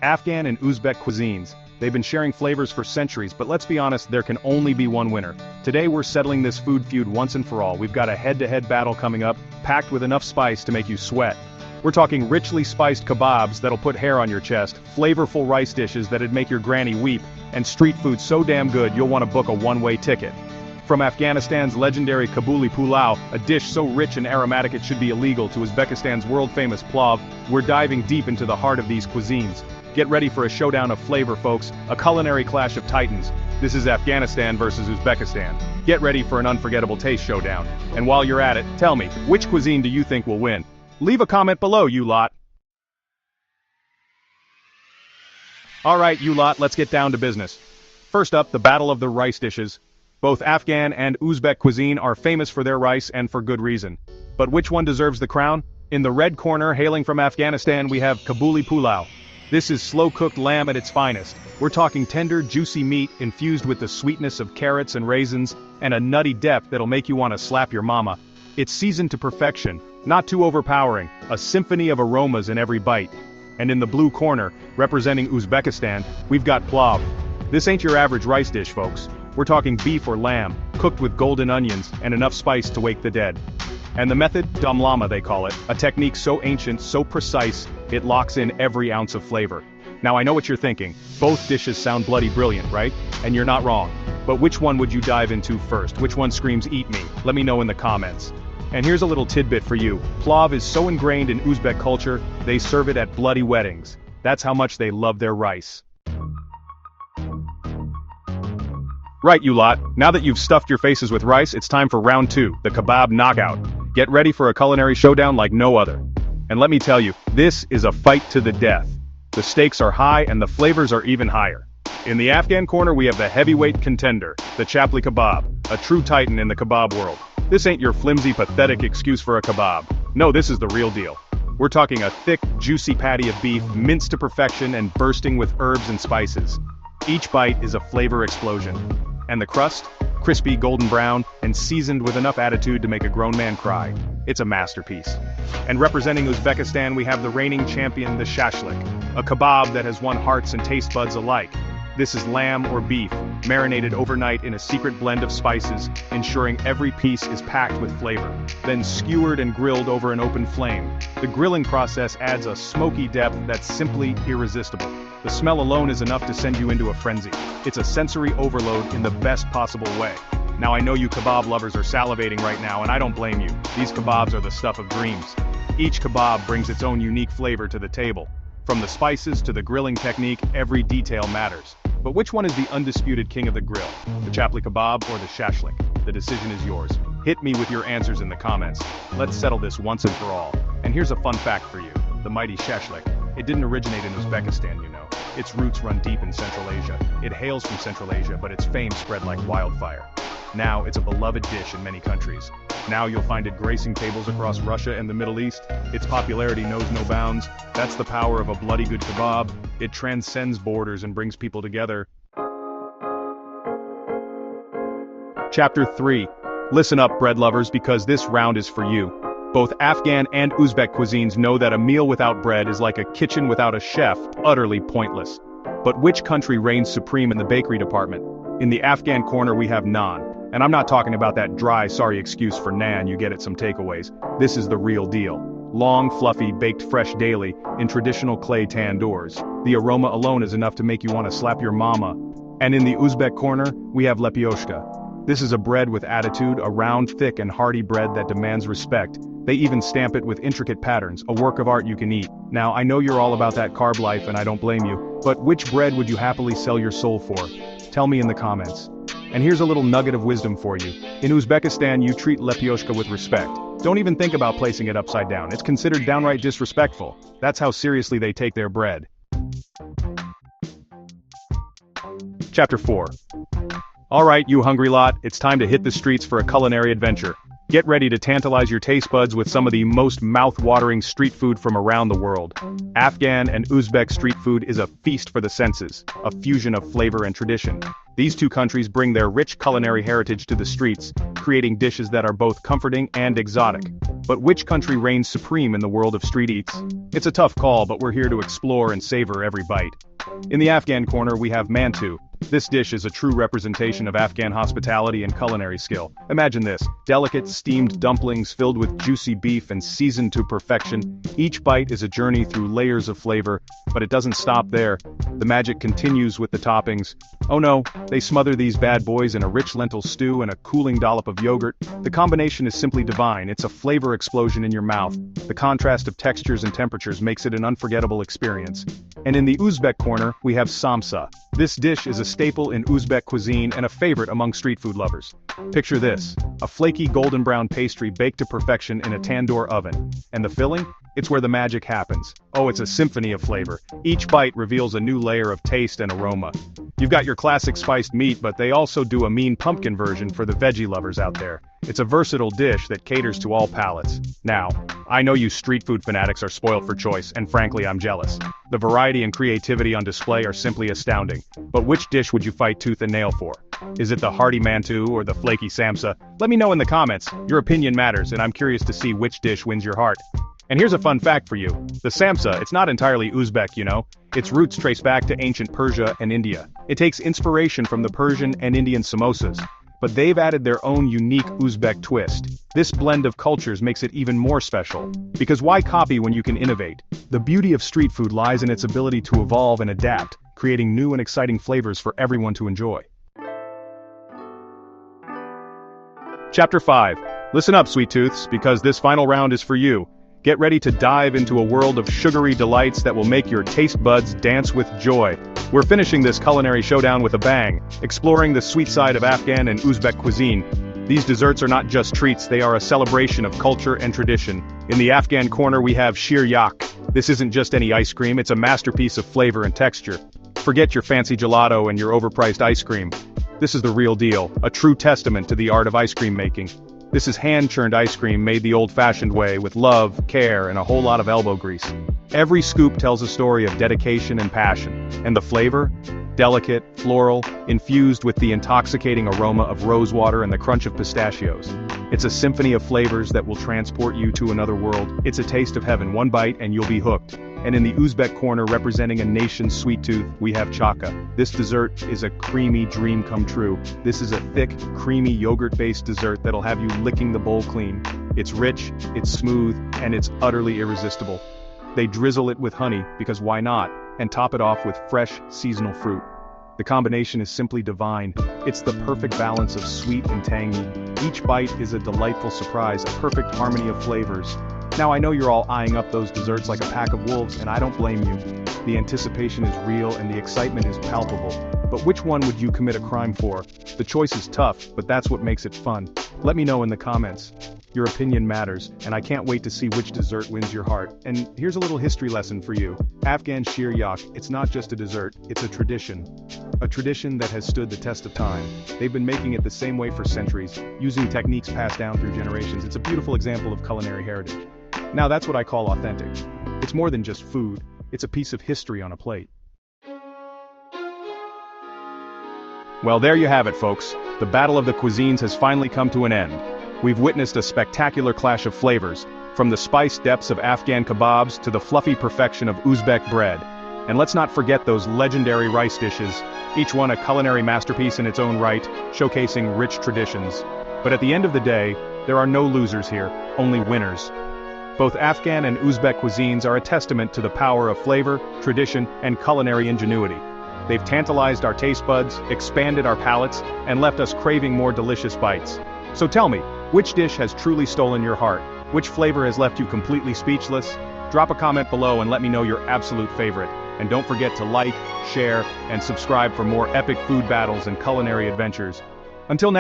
Afghan and Uzbek cuisines. They've been sharing flavors for centuries, but let's be honest, there can only be one winner. Today we're settling this food feud once and for all. We've got a head-to-head battle coming up, packed with enough spice to make you sweat. We're talking richly spiced kebabs that'll put hair on your chest, flavorful rice dishes that'd make your granny weep, and street food so damn good you'll want to book a one-way ticket. From Afghanistan's legendary Kabuli Pulao, a dish so rich and aromatic it should be illegal, to Uzbekistan's world-famous plov, we're diving deep into the heart of these cuisines. Get ready for a showdown of flavor, folks, a culinary clash of titans. This is Afghanistan versus Uzbekistan. Get ready for an unforgettable taste showdown. And while you're at it, tell me, which cuisine do you think will win? Leave a comment below, you lot. Alright, you lot, let's get down to business. First up, the battle of the rice dishes. Both Afghan and Uzbek cuisine are famous for their rice, and for good reason. But which one deserves the crown? In the red corner, hailing from Afghanistan, we have Kabuli Pulao. This is slow-cooked lamb at its finest. We're talking tender, juicy meat infused with the sweetness of carrots and raisins, and a nutty depth that'll make you want to slap your mama. It's seasoned to perfection, not too overpowering, a symphony of aromas in every bite. And in the blue corner, representing Uzbekistan, we've got plov. This ain't your average rice dish, folks. We're talking beef or lamb, cooked with golden onions and enough spice to wake the dead. And the method, dum lama they call it, a technique so ancient, so precise, it locks in every ounce of flavor. Now I know what you're thinking, both dishes sound bloody brilliant, right? And you're not wrong. But which one would you dive into first? Which one screams eat me? Let me know in the comments. And here's a little tidbit for you. Plov is so ingrained in Uzbek culture, they serve it at bloody weddings. That's how much they love their rice. Right, you lot, now that you've stuffed your faces with rice, it's time for round 2, the kebab knockout. Get ready for a culinary showdown like no other. And let me tell you, this is a fight to the death. The stakes are high and the flavors are even higher. In the Afghan corner we have the heavyweight contender, the Chapli kebab, a true titan in the kebab world. This ain't your flimsy, pathetic excuse for a kebab. No, this is the real deal. We're talking a thick, juicy patty of beef, minced to perfection and bursting with herbs and spices. Each bite is a flavor explosion. And the crust? Crispy, golden brown, and seasoned with enough attitude to make a grown man cry. It's a masterpiece. And representing Uzbekistan we have the reigning champion, the Shashlik, a kebab that has won hearts and taste buds alike. This is lamb or beef, marinated overnight in a secret blend of spices, ensuring every piece is packed with flavor, then skewered and grilled over an open flame. The grilling process adds a smoky depth that's simply irresistible. The smell alone is enough to send you into a frenzy. It's a sensory overload in the best possible way. Now I know you kebab lovers are salivating right now, and I don't blame you. These kebabs are the stuff of dreams. Each kebab brings its own unique flavor to the table. From the spices to the grilling technique, every detail matters. But which one is the undisputed king of the grill? The Chapli kebab or the Shashlik? The decision is yours. Hit me with your answers in the comments. Let's settle this once and for all. And here's a fun fact for you. The mighty Shashlik. It didn't originate in Uzbekistan, you know. Its roots run deep in Central Asia. It hails from Central Asia, but its fame spread like wildfire. Now, it's a beloved dish in many countries. Now you'll find it gracing tables across Russia and the Middle East. Its popularity knows no bounds. That's the power of a bloody good kebab. It transcends borders and brings people together. Chapter 3. Listen up, bread lovers, because this round is for you. Both Afghan and Uzbek cuisines know that a meal without bread is like a kitchen without a chef, utterly pointless. But which country reigns supreme in the bakery department? In the Afghan corner we have naan. And I'm not talking about that dry, sorry excuse for naan you get at some takeaways. This is the real deal. Long, fluffy, baked fresh daily, in traditional clay tandoors. The aroma alone is enough to make you want to slap your mama. And in the Uzbek corner, we have Lepyoshka. This is a bread with attitude, a round, thick and hearty bread that demands respect. They even stamp it with intricate patterns, a work of art you can eat. Now, I know you're all about that carb life and I don't blame you, but which bread would you happily sell your soul for? Tell me in the comments. And here's a little nugget of wisdom for you. In Uzbekistan, you treat Lepyoshka with respect. Don't even think about placing it upside down. It's considered downright disrespectful. That's how seriously they take their bread. Chapter 4. Alright, you hungry lot, it's time to hit the streets for a culinary adventure. Get ready to tantalize your taste buds with some of the most mouth-watering street food from around the world. Afghan and Uzbek street food is a feast for the senses, a fusion of flavor and tradition. These two countries bring their rich culinary heritage to the streets, creating dishes that are both comforting and exotic. But which country reigns supreme in the world of street eats? It's a tough call, but we're here to explore and savor every bite. In the Afghan corner we have Mantu. This dish is a true representation of Afghan hospitality and culinary skill. Imagine this, delicate steamed dumplings filled with juicy beef and seasoned to perfection. Each bite is a journey through layers of flavor, but it doesn't stop there. The magic continues with the toppings. Oh no, they smother these bad boys in a rich lentil stew and a cooling dollop of yogurt. The combination is simply divine. It's a flavor explosion in your mouth. The contrast of textures and temperatures makes it an unforgettable experience. And in the Uzbek corner, we have Samsa. This dish is a staple in Uzbek cuisine and a favorite among street food lovers. Picture this, a flaky golden brown pastry baked to perfection in a tandoor oven. And the filling? It's where the magic happens. Oh, it's a symphony of flavor. Each bite reveals a new layer of taste and aroma. You've got your classic spiced meat, but they also do a mean pumpkin version for the veggie lovers out there. It's a versatile dish that caters to all palates. Now, I know you street food fanatics are spoiled for choice, and frankly I'm jealous. The variety and creativity on display are simply astounding. But which dish would you fight tooth and nail for? Is it the hearty Mantu or the flaky Samsa? Let me know in the comments. Your opinion matters, and I'm curious to see which dish wins your heart. And here's a fun fact for you. The Samsa, it's not entirely Uzbek, you know. Its roots trace back to ancient Persia and India. It takes inspiration from the Persian and Indian samosas, but they've added their own unique Uzbek twist. This blend of cultures makes it even more special. Because why copy when you can innovate? The beauty of street food lies in its ability to evolve and adapt, creating new and exciting flavors for everyone to enjoy. Chapter 5. Listen up, sweet tooths, because this final round is for you. Get ready to dive into a world of sugary delights that will make your taste buds dance with joy. We're finishing this culinary showdown with a bang, exploring the sweet side of Afghan and Uzbek cuisine. These desserts are not just treats, they are a celebration of culture and tradition. In the Afghan corner we have Shir Yakh. This isn't just any ice cream, it's a masterpiece of flavor and texture. Forget your fancy gelato and your overpriced ice cream. This is the real deal, a true testament to the art of ice cream making. This is hand-churned ice cream made the old-fashioned way with love, care, and a whole lot of elbow grease. Every scoop tells a story of dedication and passion. And the flavor? Delicate, floral, infused with the intoxicating aroma of rosewater and the crunch of pistachios. It's a symphony of flavors that will transport you to another world. It's a taste of heaven, one bite and you'll be hooked. And in the Uzbek corner representing a nation's sweet tooth, we have Chaka. This dessert is a creamy dream come true. This is a thick, creamy yogurt-based dessert that'll have you licking the bowl clean. It's rich, it's smooth, and it's utterly irresistible. They drizzle it with honey, because why not, and top it off with fresh, seasonal fruit. The combination is simply divine. It's the perfect balance of sweet and tangy. Each bite is a delightful surprise, a perfect harmony of flavors. Now I know you're all eyeing up those desserts like a pack of wolves, and I don't blame you. The anticipation is real and the excitement is palpable. But which one would you commit a crime for? The choice is tough, but that's what makes it fun. Let me know in the comments. Your opinion matters, and I can't wait to see which dessert wins your heart. And here's a little history lesson for you. Afghan Shir Yakh, it's not just a dessert, it's a tradition. A tradition that has stood the test of time. They've been making it the same way for centuries, using techniques passed down through generations. It's a beautiful example of culinary heritage. Now that's what I call authentic. It's more than just food, it's a piece of history on a plate. Well, there you have it, folks. The battle of the cuisines has finally come to an end. We've witnessed a spectacular clash of flavors, from the spiced depths of Afghan kebabs to the fluffy perfection of Uzbek bread. And let's not forget those legendary rice dishes, each one a culinary masterpiece in its own right, showcasing rich traditions. But at the end of the day, there are no losers here, only winners. Both Afghan and Uzbek cuisines are a testament to the power of flavor, tradition, and culinary ingenuity. They've tantalized our taste buds, expanded our palates, and left us craving more delicious bites. So tell me, which dish has truly stolen your heart? Which flavor has left you completely speechless? Drop a comment below and let me know your absolute favorite. And don't forget to like, share, and subscribe for more epic food battles and culinary adventures. Until next